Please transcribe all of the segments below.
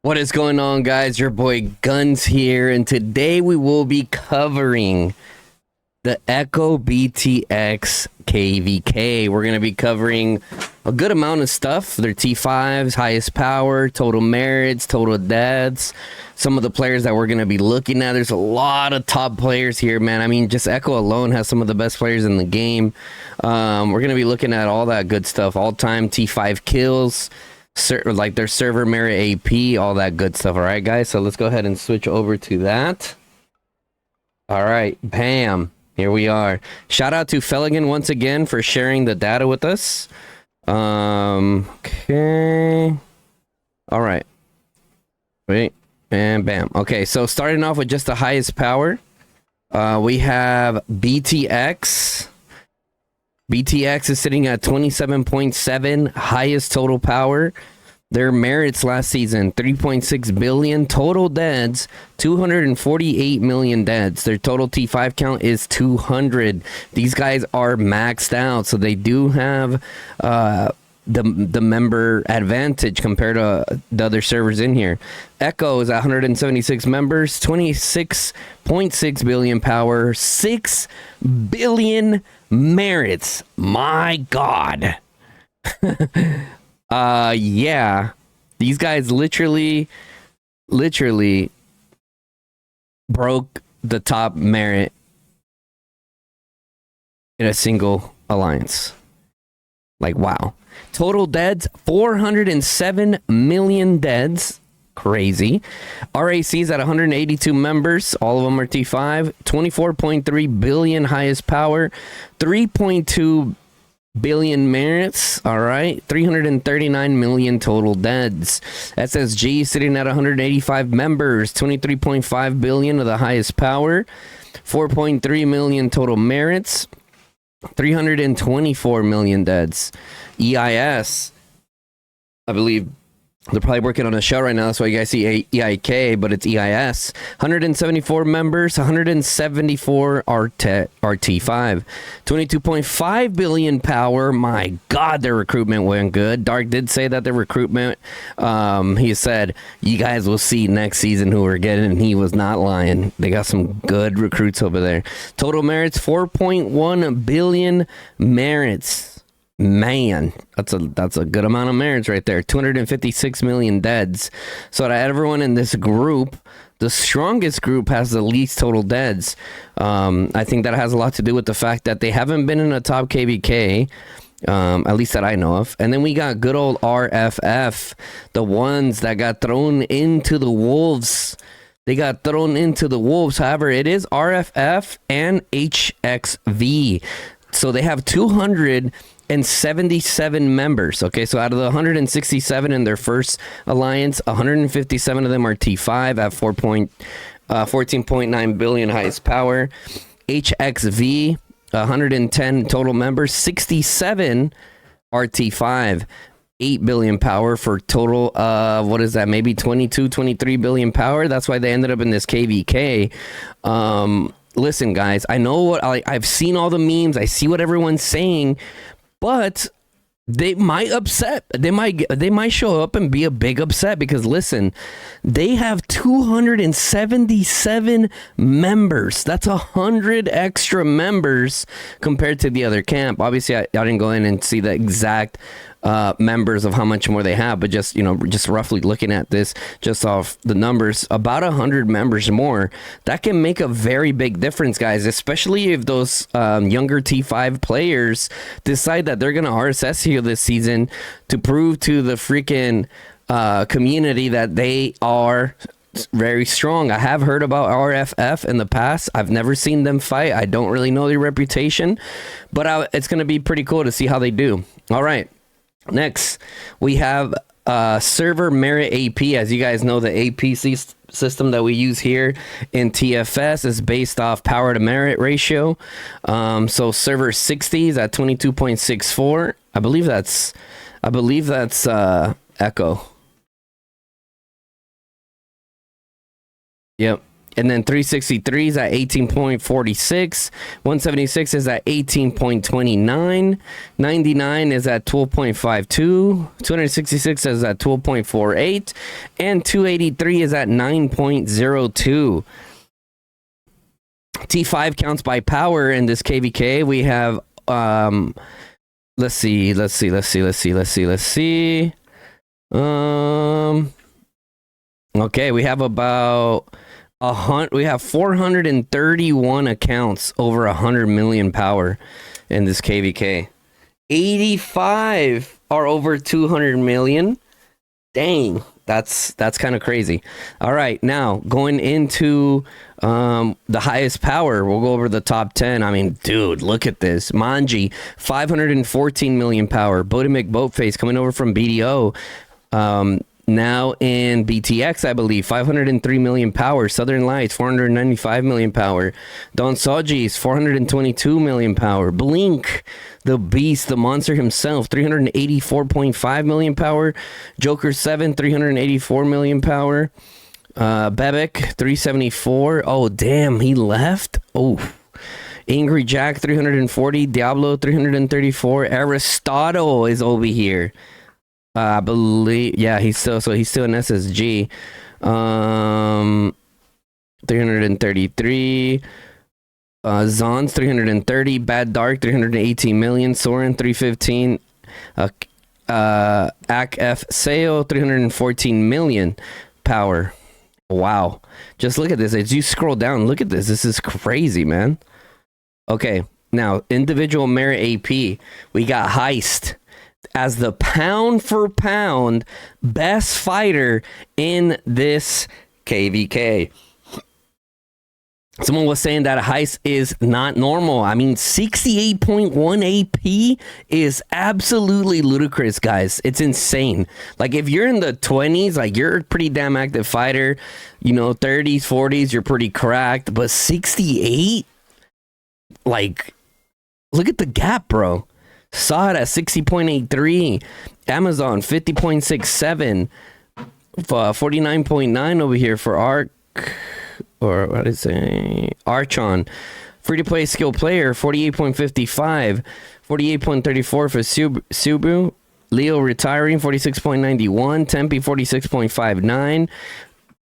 What is going on, guys? Your boy Guns here, and today we will be covering the Echo BTX KVK. We're going to be covering a good amount of stuff. Their T5s, highest power, total merits, total deaths, some of the players that we're going to be looking at. There's a lot of top players here, man. I mean, just Echo alone has some of the best players in the game. We're going to be looking at all that good stuff, all-time T5 kills, like their server merit AP, all that good stuff. All right, guys, so let's go ahead and switch over to that. All right, bam, here we are. Shout out to Felligan once again for sharing the data with us. Okay, all right, wait, and bam. Okay, so starting off with just the highest power, we have BTX. BTX is sitting at 27.7, highest total power. Their merits last season, 3.6 billion. Total deads, 248 million deads. Their total T5 count is 200. These guys are maxed out, so they do have the member advantage compared to the other servers in here. Echo is 176 members, 26.6 billion power, 6 billion merits. My God. Yeah, these guys literally broke the top merit in a single alliance. Like, wow. Total deads, 407 million deads. Crazy. RACs at 182 members. All of them are T5. 24.3 billion highest power. 3.2 billion merits. All right. 339 million total deads. SSG sitting at 185 members. 23.5 billion of the highest power. 4.3 million total merits. 324 million deads. EIS, I believe they're probably working on a show right now. That's why you guys see EIK, but it's EIS. 174 members, 174 RT5. 22.5 billion power. My God, their recruitment went good. Dark did say that their recruitment, he said, you guys will see next season who we're getting, and he was not lying. They got some good recruits over there. Total merits, 4.1 billion merits. Man, that's a good amount of merits right there. 256 million deads. So out of everyone in this group, the strongest group has the least total deads. I think that has a lot to do with the fact that they haven't been in a top KVK, at least that I know of. And then we got good old RFF, the ones that got thrown into the wolves. They got thrown into the wolves. However, it is RFF and HXV. So they have 277 members. Okay, so out of the 167 in their first alliance, 157 of them are T5 at 14.9 billion highest power. HXV, 110 total members, 67 are T5, 8 billion power for total what is that, maybe 23 billion power. That's why they ended up in this KVK. Listen, guys, I know what I've seen all the memes, I see what everyone's saying, but they might upset. They might show up and be a big upset because, listen, they have 277 members. That's 100 extra members compared to the other camp. Obviously, I didn't go in and see the exact members of how much more they have, but just roughly looking at this, just off the numbers, about 100 members more. That can make a very big difference, guys, especially if those younger T5 players decide that they're gonna RSS here this season to prove to the freaking community that they are very strong. I have heard about RFF in the past. I've never seen them fight. I don't really know their reputation, but it's gonna be pretty cool to see how they do. All right. Next, we have server merit AP. As you guys know, the AP system that we use here in TFS is based off power to merit ratio. So server 60s at 22.64. I believe that's Echo. Yep. And then 363 is at 18.46. 176 is at 18.29. 99 is at 12.52. 266 is at 12.48. And 283 is at 9.02. T5 counts by power in this KVK. We have, let's see. Okay, we have about we have 431 accounts over 100 million power in this KVK. 85 are over 200 million. Dang, that's kind of crazy. All right, now going into the highest power, we'll go over the top 10. I mean, dude, look at this. Manji, 514 million power. Bodemic Boatface coming over from BDO. Now in BTX, I believe, 503 million power. Southern Lights, 495 million power. Don Sojis, 422 million power. Blink, the beast, the monster himself, 384.5 million power. Joker 7, 384 million power. Bebek, 374. Oh, damn, he left? Oh. Angry Jack, 340. Diablo, 334. Aristotle is over here. I believe, yeah, he's still an SSG. 333. Zon's 330. Bad Dark 318 million. Soren 315. ACF Sale 314 million power. Wow. Just look at this. As you scroll down, look at this. This is crazy, man. Okay, now individual merit AP. We got Heist as the pound for pound best fighter in this KVK. Someone was saying that Heist is not normal. I mean, 68.1 AP is absolutely ludicrous, guys. It's insane. Like, if you're in the 20s, like, you're a pretty damn active fighter. You know, 30s, 40s, you're pretty cracked. But 68? Like, look at the gap, bro. Saw it at 60.83. Amazon 50.67. 49.9 over here for Arc, or what is it? Archon. Free to play skill player 48.55. 48.34 for Subaru. Leo retiring 46.91. Tempe 46.59.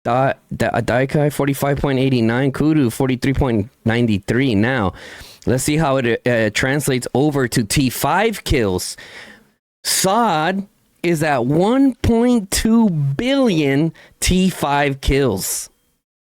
Daikai 45.89. Kudu 43.93. Now, let's see how it translates over to T5 kills. Sod is at 1.2 billion T5 kills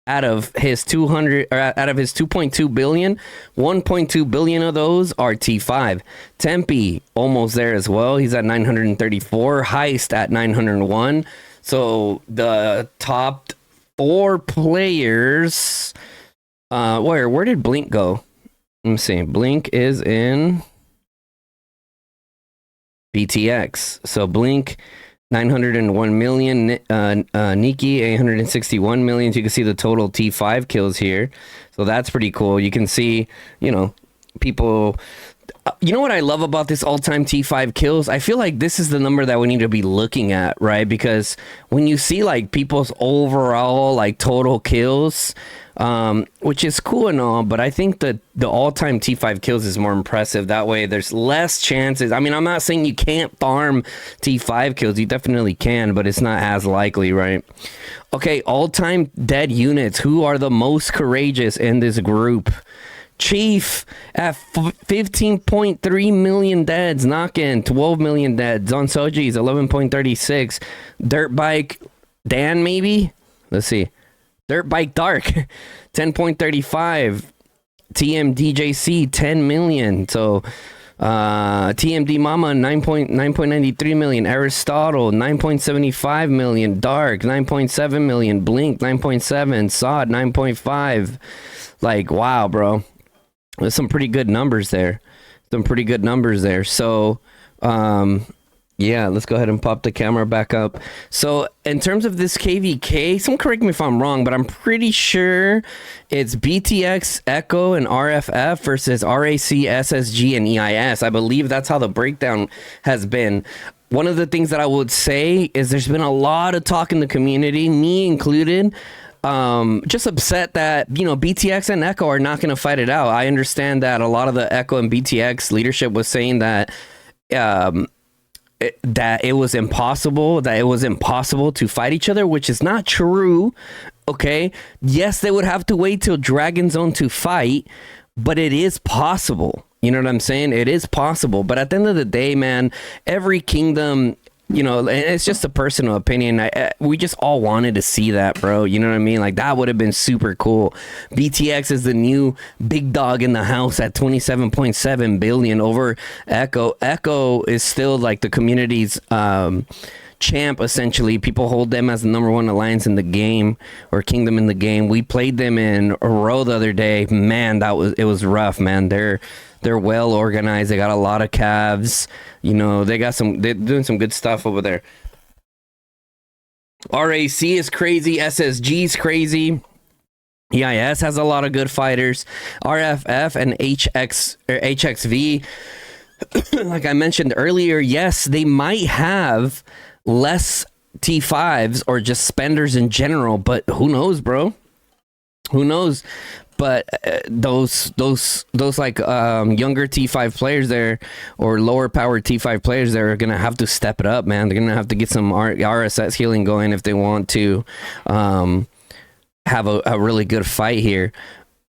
out of his 2.2 billion. 1.2 billion of those are T5. Tempe almost there as well. He's at 934. Heist at 901. So the top 4 players. Where did Blink go? Let me see. Blink is in BTX. So Blink, 901 million. Nikki, 861 million. So you can see the total T5 kills here. So that's pretty cool. You can see, you know, people. You know what I love about this all-time T5 kills? I feel like this is the number that we need to be looking at, right? Because when you see like people's overall like total kills, which is cool and all, but I think that the all-time T5 kills is more impressive. That way there's less chances. I mean, I'm not saying you can't farm T5 kills. You definitely can, but it's not as likely, right? Okay, all-time dead units. Who are the most courageous in this group? Chief at 15.3 million deads. Knockin' 12 million deads. On Soji's 11.36. Dirt Bike Dan, maybe? Let's see. Dirt Bike Dark 10.35. TMDJC 10 million. So TMD Mama 9.93 million. Aristotle 9.75 million. Dark 9.7 million. Blink 9.7. Sod 9.5. Like, wow, bro. There's some pretty good numbers there. So, yeah, let's go ahead and pop the camera back up. So, in terms of this KVK, someone correct me if I'm wrong, but I'm pretty sure it's BTX, Echo, and RFF versus RAC, SSG, and EIS. I believe that's how the breakdown has been. One of the things that I would say is there's been a lot of talk in the community, me included, just upset that, you know, BTX and Echo are not going to fight it out. I understand that a lot of the Echo and BTX leadership was saying that that it was impossible to fight each other, which is not true. Okay, yes, they would have to wait till Dragon Zone to fight, but it is possible. You know what I'm saying? It is possible. But at the end of the day, man, every kingdom, you know, it's just a personal opinion. We just all wanted to see that, bro. You know what I mean? Like, that would have been super cool. BTX is the new big dog in the house at 27.7 billion over Echo. Echo is still like the community's champ, essentially. People hold them as the #1 alliance in the game, or kingdom in the game. We played them in a row the other day. Man, it was rough, man. They're well organized. They got a lot of calves. You know, they're doing some good stuff over there. RAC is crazy. SSG is crazy. EIS has a lot of good fighters. RFF and HXV, like I mentioned earlier, yes, they might have less T5s or just spenders in general, but who knows, bro? Who knows? But those like younger T5 players there, or lower powered T5 players there, are gonna have to step it up, man. They're gonna have to get some RSS healing going if they want to have a really good fight here.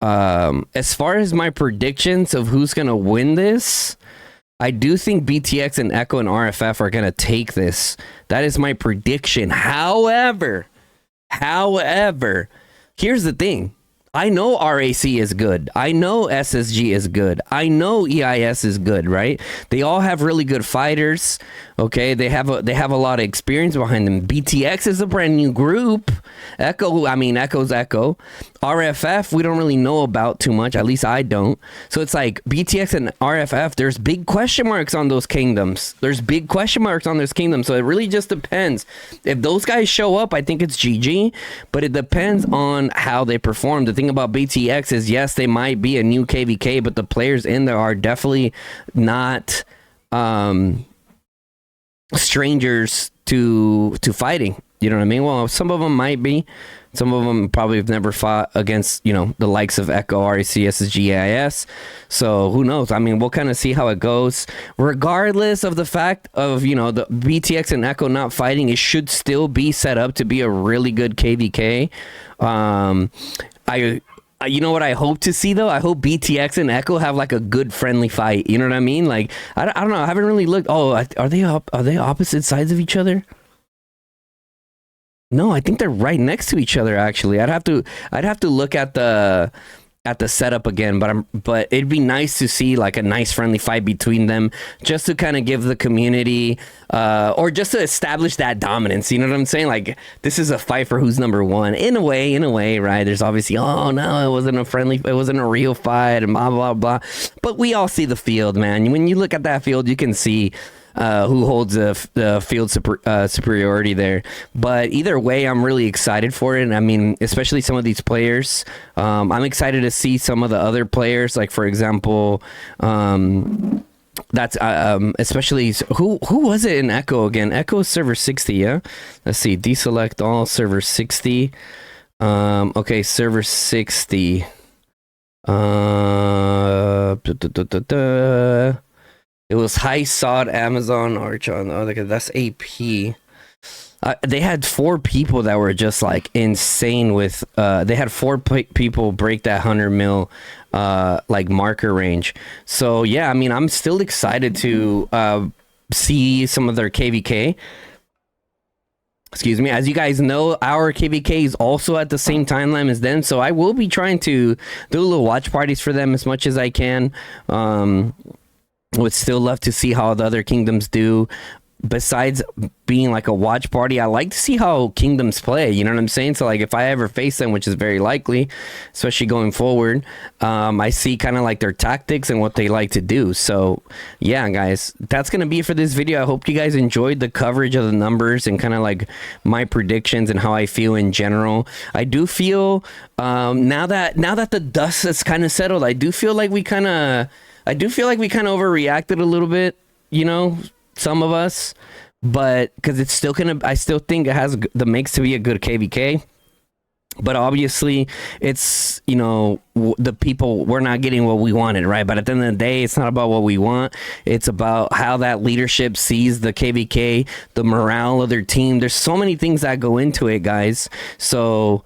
As far as my predictions of who's gonna win this, I do think BTX and Echo and RFF are gonna take this. That is my prediction. However, here's the thing. I know RAC is good. I know SSG is good. I know EIS is good, right? They all have really good fighters. Okay, they have a lot of experience behind them. BTX is a brand new group. Echo's Echo. RFF, we don't really know about too much. At least I don't. So it's like BTX and RFF, there's big question marks on those kingdoms. So it really just depends. If those guys show up, I think it's GG. But it depends on how they perform. The thing about BTX is, yes, they might be a new KVK, but the players in there are definitely not strangers to fighting. You know what I mean? Well, some of them might be. Some of them probably have never fought against, you know, the likes of Echo, RAC, SSG, AIS. So who knows? I mean, we'll kind of see how it goes. Regardless of the fact of, you know, the BTX and Echo not fighting, it should still be set up to be a really good KVK. You know what I hope to see, though? I hope BTX and Echo have like a good friendly fight. You know what I mean? Like, I don't know. I haven't really looked. Oh, are they opposite sides of each other? No, I think they're right next to each other, actually. I'd have to look at the setup again, but it'd be nice to see like a nice friendly fight between them, just to kind of give the community or just to establish that dominance. You know what I'm saying? Like, this is a fight for who's #1 in a way, right? There's obviously, oh no, it wasn't a real fight and blah blah blah, but we all see the field, man. When you look at that field, you can see who holds the field superiority there. But either way, I'm really excited for it. I mean, especially some of these players. I'm excited to see some of the other players, like for example, that's especially who was it in Echo again? Echo server 60, yeah. Let's see, deselect all server 60. Okay, server 60. It was High Sod, Amazon, Archon. Oh, that's AP. They had 4 people that were just like insane with. They had 4 people break that 100 mil like marker range. So yeah, I mean, I'm still excited to see some of their KVK. Excuse me. As you guys know, our KVK is also at the same timeline as them, so I will be trying to do little watch parties for them as much as I can. Would still love to see how the other kingdoms do. Besides being like a watch party, I like to see how kingdoms play. You know what I'm saying? So like, if I ever face them, which is very likely, especially going forward, I see kind of like their tactics and what they like to do. So yeah, guys, that's gonna be it for this video. I hope you guys enjoyed the coverage of the numbers and kind of like my predictions and how I feel in general. I do feel now that the dust has kind of settled, I do feel like we kind of overreacted a little bit, you know, some of us, but because it's still I still think it has the makes to be a good KVK. But obviously, it's, you know, the people, we're not getting what we wanted, right? But at the end of the day, it's not about what we want. It's about how that leadership sees the KVK, the morale of their team. There's so many things that go into it, guys. So,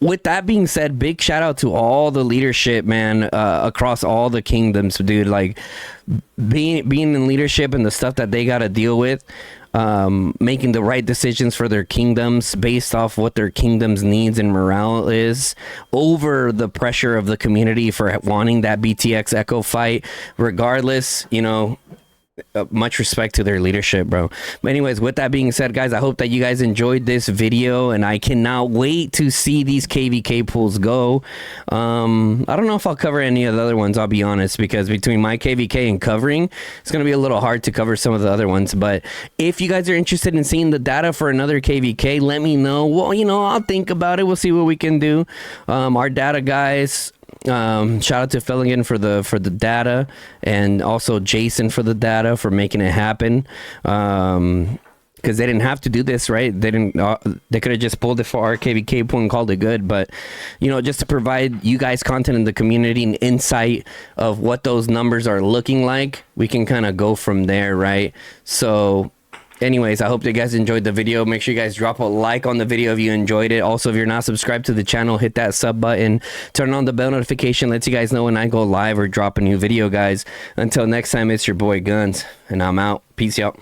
with that being said, big shout out to all the leadership, man, across all the kingdoms, dude. Like, being in leadership and the stuff that they got to deal with, making the right decisions for their kingdoms based off what their kingdom's needs and morale is, over the pressure of the community for wanting that BTX Echo fight. Regardless, you know, much respect to their leadership, bro. But anyways, with that being said, guys, I hope that you guys enjoyed this video, and I cannot wait to see these KVK pools go. I don't know if I'll cover any of the other ones, I'll be honest, because between my KVK and covering, it's going to be a little hard to cover some of the other ones. But if you guys are interested in seeing the data for another KVK, let me know. Well, you know, I'll think about it. We'll see what we can do. Our data guys, shout out to Felligan for the data, and also Jason for the data for making it happen, because they didn't have to do this, right? They didn't, they could have just pulled it for our KVK pool and called it good. But, you know, just to provide you guys content in the community and insight of what those numbers are looking like, we can kind of go from there, right? So anyways, I hope that you guys enjoyed the video. Make sure you guys drop a like on the video if you enjoyed it. Also, if you're not subscribed to the channel, hit that sub button, turn on the bell notification, lets you guys know when I go live or drop a new video, guys. Until next time, it's your boy Guns, and I'm out. Peace out.